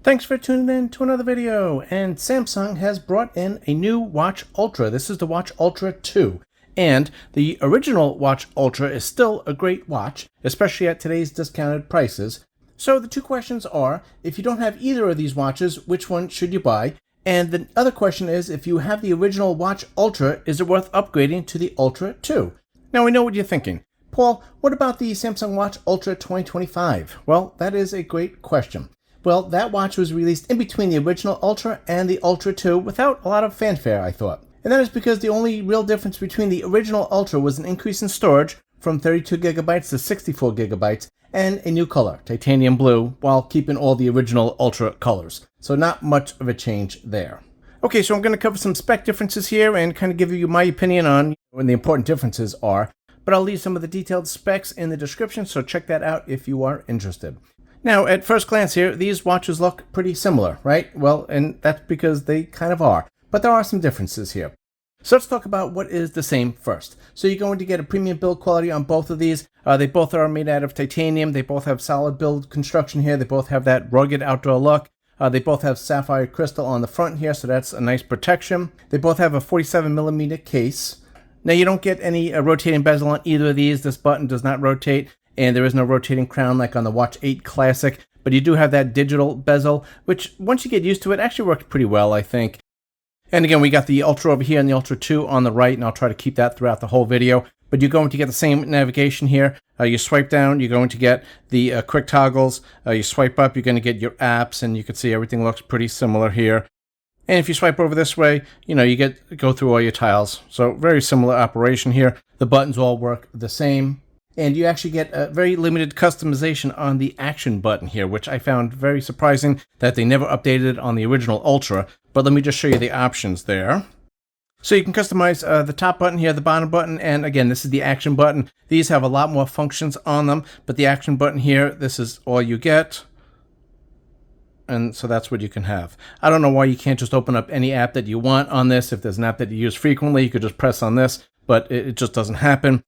Thanks for tuning in to another video, and Samsung has brought in a new Watch Ultra. This is the Watch Ultra 2, and the original Watch Ultra is still a great watch, especially at today's discounted prices. So the two questions are, if you don't have either of these watches, which one should you buy? And the other question is, if you have the original Watch Ultra, is it worth upgrading to the Ultra 2? Now we know what you're thinking. Paul, what about the Samsung Watch Ultra 2025? Well, that is a great question. Well, that watch was released in between the original Ultra and the Ultra 2 without a lot of fanfare, I thought. And that is because the only real difference between the original Ultra was an increase in storage from 32 gigabytes to 64 gigabytes and a new color, titanium blue, while keeping all the original Ultra colors. So not much of a change there. Okay, so I'm going to cover some spec differences here and kind of give you my opinion on when the important differences are, but I'll leave some of the detailed specs in the description, so check that out if you are interested. Now, at first glance here, these watches look pretty similar, right? Well, and that's because they kind of are, but there are some differences here. So let's talk about what is the same first. So you're going to get a premium build quality on both of these. They both are made out of titanium. They both have solid build construction here. They both have that rugged outdoor look. They both have sapphire crystal on the front here, so that's a nice protection. They both have a 47mm case. Now, you don't get any rotating bezel on either of these. This button does not rotate, and there is no rotating crown like on the Watch 8 Classic, but you do have that digital bezel, which once you get used to it, actually works pretty well, I think. And again, we got the Ultra over here and the Ultra 2 on the right, and I'll try to keep that throughout the whole video. But you're going to get the same navigation here. You swipe down, you're going to get the quick toggles. You swipe up, you're going to get your apps, and you can see everything looks pretty similar here. And if you swipe over this way, you go through all your tiles. So very similar operation here. The buttons all work the same. And you actually get a very limited customization on the action button here, which I found very surprising that they never updated on the original Ultra. But let me just show you the options there. So you can customize the top button here, the bottom button, and again, this is the action button. These have a lot more functions on them, but the action button here, this is all you get. And so that's what you can have. I don't know why you can't just open up any app that you want on this. If there's an app that you use frequently, you could just press on this, but it just doesn't happen.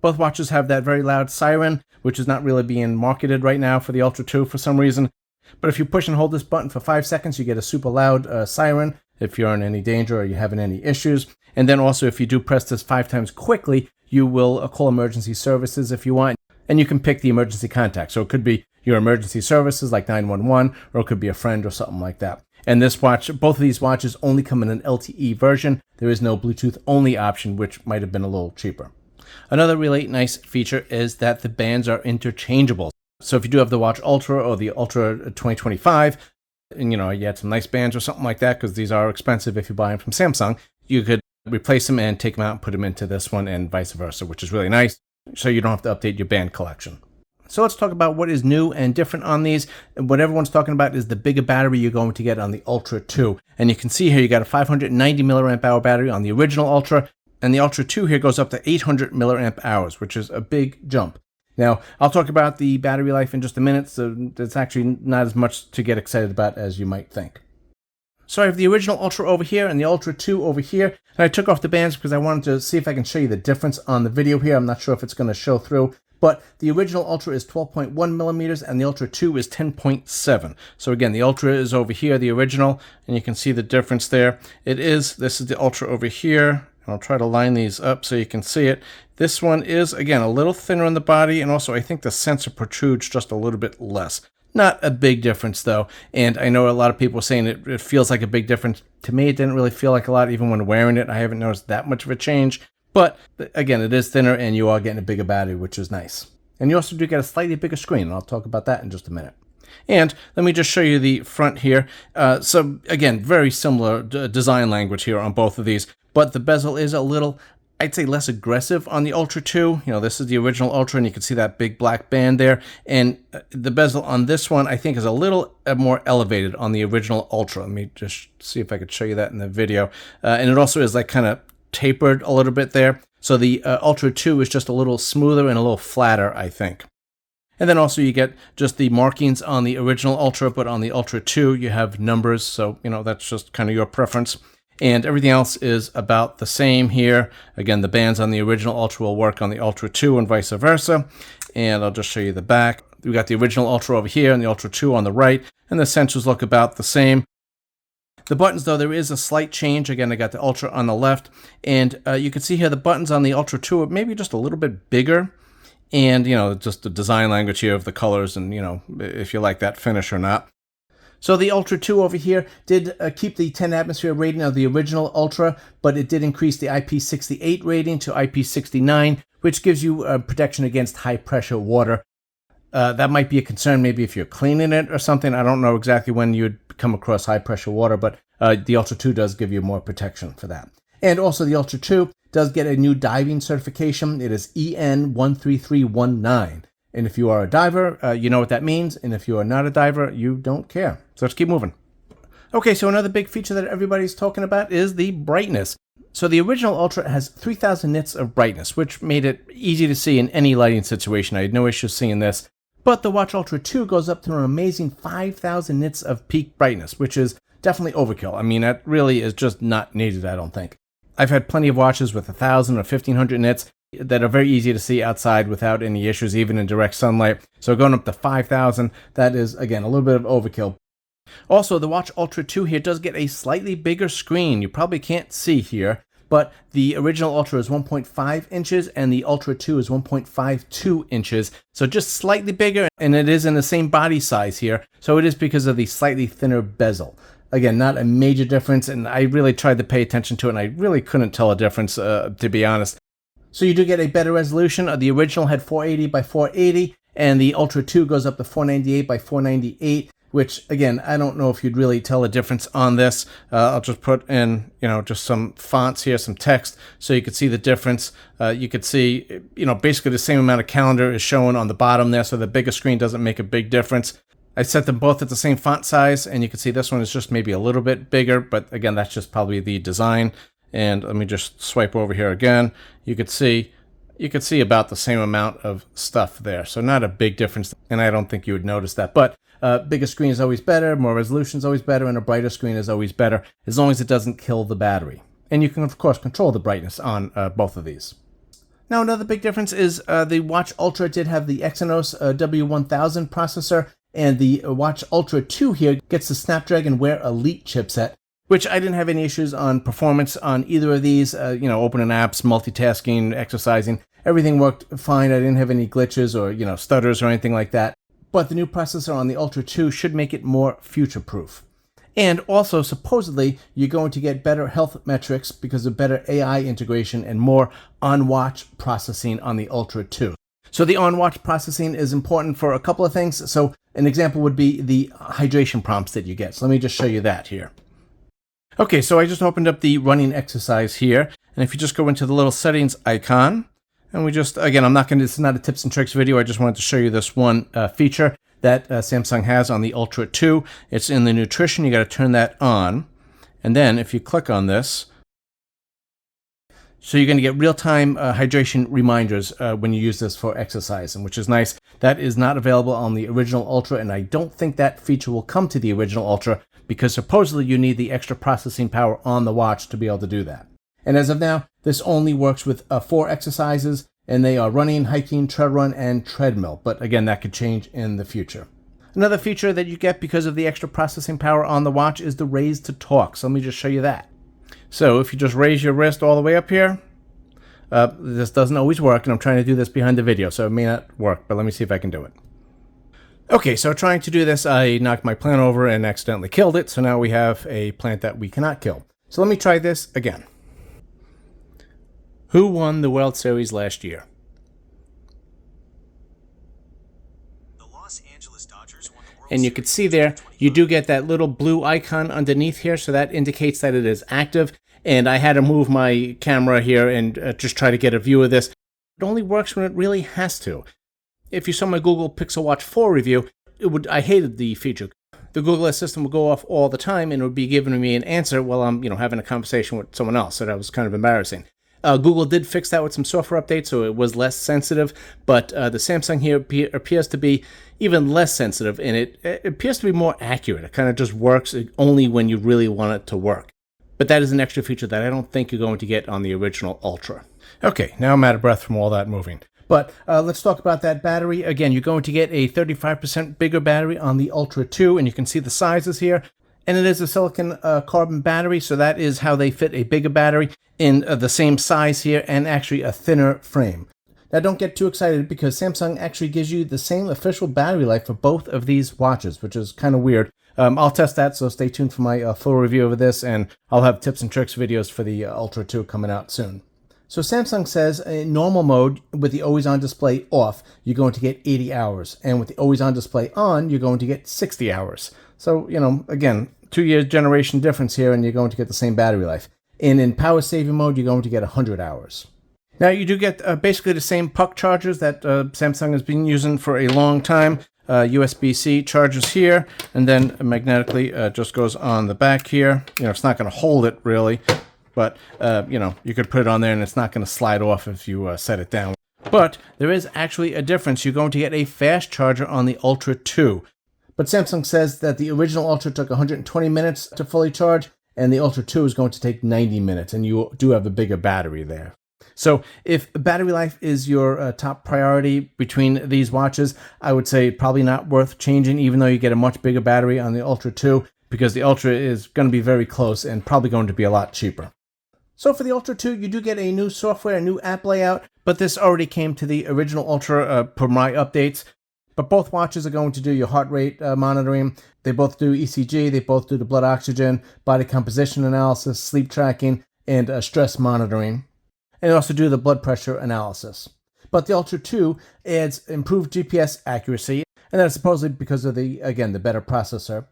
Both watches have that very loud siren, which is not really being marketed right now for the Ultra 2 for some reason. But if you push and hold this button for 5 seconds, you get a super loud siren if you're in any danger or you're having any issues. And then also, if you do press this 5 times quickly, you will call emergency services if you want. And you can pick the emergency contact. So it could be your emergency services like 911, or it could be a friend or something like that. And this watch, both of these watches only come in an LTE version. There is no Bluetooth only option, which might have been a little cheaper. Another really nice feature is that the bands are interchangeable. So if you do have the Watch Ultra or the Ultra 2025, and you had some nice bands or something like that, because these are expensive if you buy them from Samsung, you could replace them and take them out and put them into this one and vice versa, which is really nice. So you don't have to update your band collection. So let's talk about what is new and different on these. And what everyone's talking about is the bigger battery you're going to get on the Ultra 2. And you can see here you got a 590 milliamp hour battery on the original Ultra. And the Ultra 2 here goes up to 800 milliamp hours, which is a big jump. Now, I'll talk about the battery life in just a minute, so it's actually not as much to get excited about as you might think. So I have the original Ultra over here and the Ultra 2 over here. And I took off the bands because I wanted to see if I can show you the difference on the video here. I'm not sure if it's going to show through. But the original Ultra is 12.1 millimeters and the Ultra 2 is 10.7. So again, the Ultra is over here, the original, and you can see the difference there. This is the Ultra over here. I'll try to line these up so you can see it. This one is, again, a little thinner on the body, and also I think the sensor protrudes just a little bit less. Not a big difference, though, and I know a lot of people are saying it feels like a big difference. To me, it didn't really feel like a lot, even when wearing it. I haven't noticed that much of a change, but again, it is thinner, and you are getting a bigger battery, which is nice. And you also do get a slightly bigger screen, and I'll talk about that in just a minute. And let me just show you the front here. So again, very similar design language here on both of these, but the bezel is a little, I'd say, less aggressive on the Ultra 2. This is the original Ultra, and you can see that big black band there. And the bezel on this one, I think, is a little more elevated on the original Ultra. Let me just see if I could show you that in the video. And it also is like kind of tapered a little bit there. So the Ultra 2 is just a little smoother and a little flatter, I think. And then also you get just the markings on the original Ultra, but on the Ultra 2 you have numbers, so that's just kind of your preference. And everything else is about the same here. Again, the bands on the original Ultra will work on the Ultra 2 and vice versa. And I'll just show you the back. We got the original Ultra over here and the Ultra 2 on the right, and the sensors look about the same. The buttons, though, there is a slight change. Again, I got the Ultra on the left, and you can see here the buttons on the Ultra 2 are maybe just a little bit bigger, and, you know, just the design language here of the colors and, you know, if you like that finish or not. So the Ultra 2 over here did keep the 10 atmosphere rating of the original Ultra, but it did increase the IP68 rating to IP69, which gives you protection against high pressure water. That might be a concern maybe if you're cleaning it or something. I don't know exactly when you'd come across high pressure water, but the Ultra 2 does give you more protection for that. And also the Ultra 2 does get a new diving certification. It is EN 13319. And if you are a diver, you know what that means. And if you are not a diver, you don't care. So let's keep moving. Okay, so another big feature that everybody's talking about is the brightness. So the original Ultra has 3000 nits of brightness, which made it easy to see in any lighting situation. I had no issue seeing this. But the Watch Ultra 2 goes up to an amazing 5000 nits of peak brightness, which is definitely overkill. I mean, that really is just not needed, I don't think. I've had plenty of watches with 1000 or 1500 nits that are very easy to see outside without any issues, even in direct sunlight. So going up to 5000, that is, again, a little bit of overkill. Also, the Watch Ultra 2 here does get a slightly bigger screen. You probably can't see here, but the original Ultra is 1.5 inches and the Ultra 2 is 1.52 inches. So just slightly bigger, and it is in the same body size here. So it is because of the slightly thinner bezel. Again, not a major difference, and I really tried to pay attention to it, and I really couldn't tell a difference, to be honest. So you do get a better resolution. The original had 480 by 480, and the Ultra 2 goes up to 498 by 498, which, again, I don't know if you'd really tell a difference on this. I'll just put in, you know, just some fonts here, some text, so you could see the difference. You could see, you know, basically the same amount of calendar is shown on the bottom there, so the bigger screen doesn't make a big difference. I set them both at the same font size, and you can see this one is just maybe a little bit bigger, but again, that's just probably the design. And let me just swipe over here again. You could see about the same amount of stuff there. So not a big difference, and I don't think you would notice that. But bigger screen is always better, more resolution is always better, and a brighter screen is always better, as long as it doesn't kill the battery. And you can, of course, control the brightness on both of these. Now, another big difference is the Watch Ultra did have the Exynos W1000 processor, and the Watch Ultra 2 here gets the Snapdragon Wear Elite chipset, which I didn't have any issues on performance on either of these. You know, opening apps, multitasking, exercising, everything worked fine. I didn't have any glitches or, you know, stutters or anything like that. But the new processor on the Ultra 2 should make it more future-proof. And also, supposedly, you're going to get better health metrics because of better AI integration and more on-watch processing on the Ultra 2. So the on-watch processing is important for a couple of things. So an example would be the hydration prompts that you get. So let me just show you that here. Okay, so I just opened up the running exercise here. And if you just go into the little settings icon, and we just, again, this is not a tips and tricks video. I just wanted to show you this one feature that Samsung has on the Ultra 2. It's in the nutrition. You got to turn that on. And then if you click on this, so you're going to get real-time hydration reminders when you use this for exercising, which is nice. That is not available on the original Ultra, and I don't think that feature will come to the original Ultra because supposedly you need the extra processing power on the watch to be able to do that. And as of now, this only works with 4 exercises, and they are running, hiking, trail run, and treadmill. But again, that could change in the future. Another feature that you get because of the extra processing power on the watch is the raise to talk. So let me just show you that. So if you just raise your wrist all the way up here, this doesn't always work, and I'm trying to do this behind the video, so it may not work, but let me see if I can do it. Okay, so trying to do this, I knocked my plant over and accidentally killed it, so now we have a plant that we cannot kill. So let me try this again. Who won the World Series last year? The Los Angeles Dodgers won the World And you can see there, you do get that little blue icon underneath here, so that indicates that it is active. And I had to move my camera here and just try to get a view of this. It only works when it really has to. If you saw my Google Pixel Watch 4 review, I hated the feature. The Google Assistant would go off all the time and it would be giving me an answer while I'm, having a conversation with someone else. So that was kind of embarrassing. Google did fix that with some software updates, so it was less sensitive. But the Samsung here appears to be even less sensitive, and it appears to be more accurate. It kind of just works only when you really want it to work. But that is an extra feature that I don't think you're going to get on the original Ultra. Okay, now I'm out of breath from all that moving. But let's talk about that battery. Again, you're going to get a 35% bigger battery on the Ultra 2, and you can see the sizes here. And it is a silicon carbon battery, so that is how they fit a bigger battery in the same size here and actually a thinner frame. Now don't get too excited because Samsung actually gives you the same official battery life for both of these watches, which is kind of weird. I'll test that, so stay tuned for my full review of this, and I'll have tips and tricks videos for the Ultra 2 coming out soon. So Samsung says in normal mode, with the always-on display off, you're going to get 80 hours. And with the always-on display on, you're going to get 60 hours. So, again, 2-year generation difference here, and you're going to get the same battery life. And in power saving mode, you're going to get 100 hours. Now, you do get basically the same puck chargers that Samsung has been using for a long time. USB-C chargers here, and then magnetically just goes on the back here. It's not going to hold it, really. But, you could put it on there and it's not going to slide off if you set it down. But there is actually a difference. You're going to get a fast charger on the Ultra 2. But Samsung says that the original Ultra took 120 minutes to fully charge, and the Ultra 2 is going to take 90 minutes, and you do have a bigger battery there. So if battery life is your top priority between these watches, I would say probably not worth changing, even though you get a much bigger battery on the Ultra 2, because the Ultra is going to be very close and probably going to be a lot cheaper. So for the Ultra 2, you do get a new software, a new app layout, but this already came to the original Ultra per my updates. But both watches are going to do your heart rate monitoring. They both do ECG, they both do the blood oxygen, body composition analysis, sleep tracking, and stress monitoring. And they also do the blood pressure analysis. But the Ultra 2 adds improved GPS accuracy, and that's supposedly because of the better processor.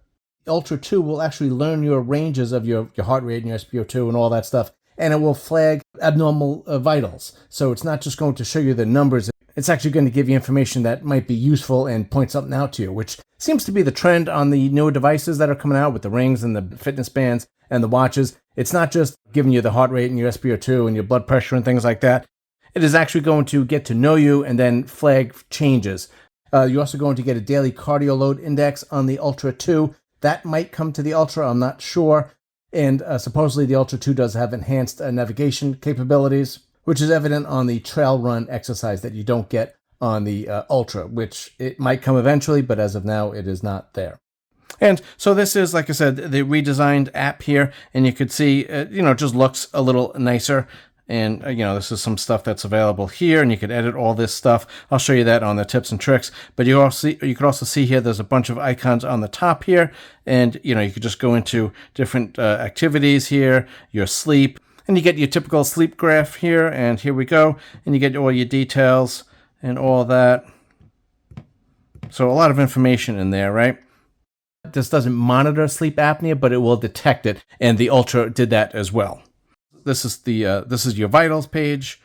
The Ultra 2 will actually learn your ranges of your heart rate and your SpO2 and all that stuff, and it will flag abnormal vitals. So it's not just going to show you the numbers, it's actually going to give you information that might be useful and point something out to you, which seems to be the trend on the newer devices that are coming out with the rings and the fitness bands and the watches. It's not just giving you the heart rate and your SpO2 and your blood pressure and things like that. It is actually going to get to know you and then flag changes. You're also going to get a daily cardio load index on the Ultra 2. That might come to the Ultra, I'm not sure. And supposedly the Ultra 2 does have enhanced navigation capabilities, which is evident on the trail run exercise that you don't get on the Ultra, which it might come eventually, but as of now, it is not there. And so this is, like I said, the redesigned app here, and you could see, it just looks a little nicer. And, this is some stuff that's available here, and you could edit all this stuff. I'll show you that on the tips and tricks. But you could also see here, there's a bunch of icons on the top here. And, you could just go into different activities here, your sleep. And you get your typical sleep graph here, and here we go. And you get all your details and all that. So a lot of information in there, right? This doesn't monitor sleep apnea, but it will detect it. And the Ultra did that as well. This is your vitals page.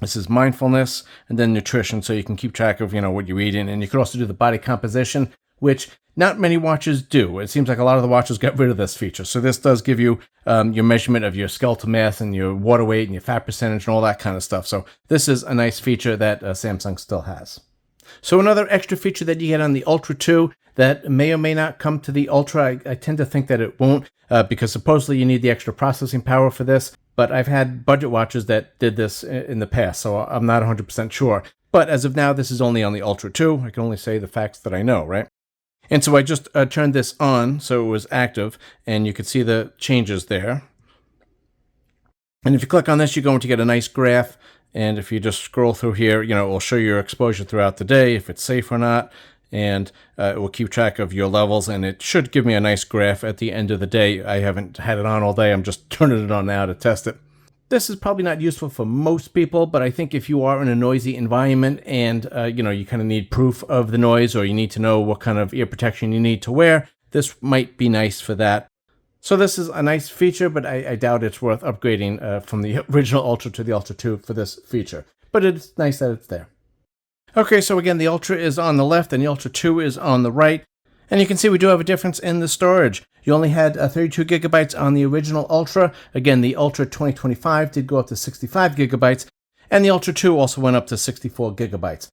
This is mindfulness, and then nutrition, so you can keep track of what you're eating, and you can also do the body composition, which not many watches do. It seems like a lot of the watches got rid of this feature. So this does give you your measurement of your skeletal mass and your water weight and your fat percentage and all that kind of stuff. So this is a nice feature that Samsung still has. So another extra feature that you get on the Ultra 2 that may or may not come to the Ultra, I tend to think that it won't, because supposedly you need the extra processing power for this. But I've had budget watches that did this in the past, so I'm not 100% sure. But as of now, this is only on the Ultra 2. I can only say the facts that I know, right? And so I just turned this on so it was active, and you could see the changes there. And if you click on this, you're going to get a nice graph. And if you just scroll through here, it will show your exposure throughout the day, if it's safe or not. And it will keep track of your levels, and it should give me a nice graph at the end of the day. I haven't had it on all day. I'm just turning it on now to test it. This is probably not useful for most people, but I think if you are in a noisy environment and, you kind of need proof of the noise, or you need to know what kind of ear protection you need to wear, this might be nice for that. So this is a nice feature, but I doubt it's worth upgrading from the original Ultra to the Ultra 2 for this feature. But it's nice that it's there. Okay, so again, the Ultra is on the left and the Ultra 2 is on the right. And you can see we do have a difference in the storage. You only had 32 gigabytes on the original Ultra. Again, the Ultra 2025 did go up to 65 gigabytes. And the Ultra 2 also went up to 64 gigabytes.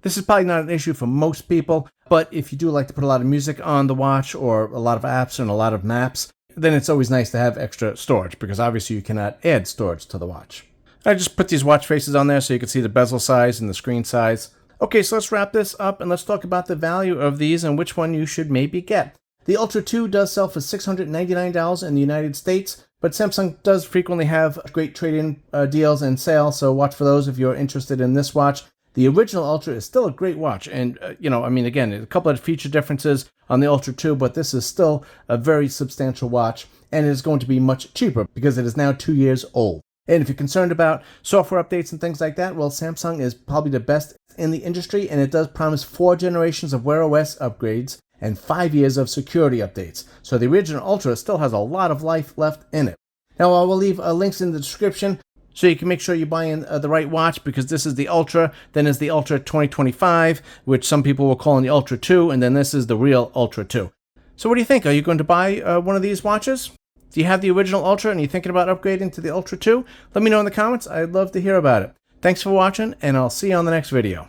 This is probably not an issue for most people, but if you do like to put a lot of music on the watch or a lot of apps and a lot of maps, then it's always nice to have extra storage, because obviously you cannot add storage to the watch. I just put these watch faces on there so you can see the bezel size and the screen size. Okay, so let's wrap this up and let's talk about the value of these and which one you should maybe get. The Ultra 2 does sell for $699 in the United States, but Samsung does frequently have great trade-in deals and sales, so watch for those if you're interested in this watch. The original Ultra is still a great watch, and again, a couple of feature differences on the Ultra 2, but this is still a very substantial watch, and it is going to be much cheaper because it is now 2 years old. And if you're concerned about software updates and things like that, well, Samsung is probably the best in the industry, and it does promise 4 generations of Wear OS upgrades and 5 years of security updates. So the original Ultra still has a lot of life left in it. Now, I will leave links in the description so you can make sure you buy in the right watch, because this is the Ultra, then is the Ultra 2025, which some people will call the Ultra 2, and then this is the real Ultra 2. So what do you think? Are you going to buy one of these watches? Do you have the original Ultra and you're thinking about upgrading to the Ultra 2? Let me know in the comments. I'd love to hear about it. Thanks for watching, and I'll see you on the next video.